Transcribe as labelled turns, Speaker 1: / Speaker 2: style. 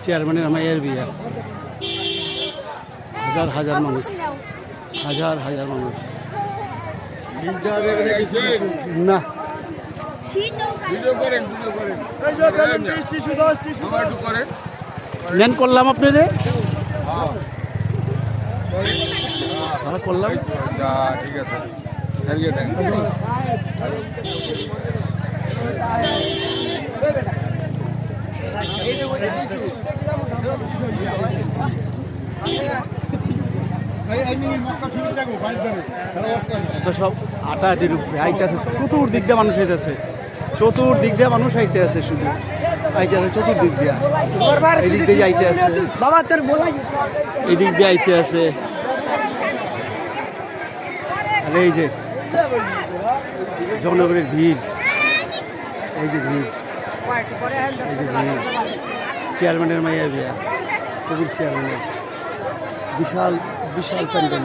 Speaker 1: চেয়ারম্যানের মায়ের বিয়া, হাজার হাজার মানুষ, হাজার হাজার মানুষ। না নেন করলাম আপনাদের করলাম।
Speaker 2: ঠিক আছে
Speaker 1: সব আটা আটির উপরে আইতেছে, চতুর্দিক দিয়ে মানুষ আইতেছে, চতুর্দিক দিয়ে মানুষ আইতে আছে, শুধু আইতে আছে চতুর্দিক দিয়া, এদিক দিয়ে আইতে আছে, এদিক দিয়ে আইতে আছে। আর এই যে জনগণের ভিড়, এই যে ভিড়, এই যে ভিড়। চেয়ারম্যানের মাইয়া বিয়া, কবির চেয়ারম্যানের বিশাল বিশাল প্যান্ডেল।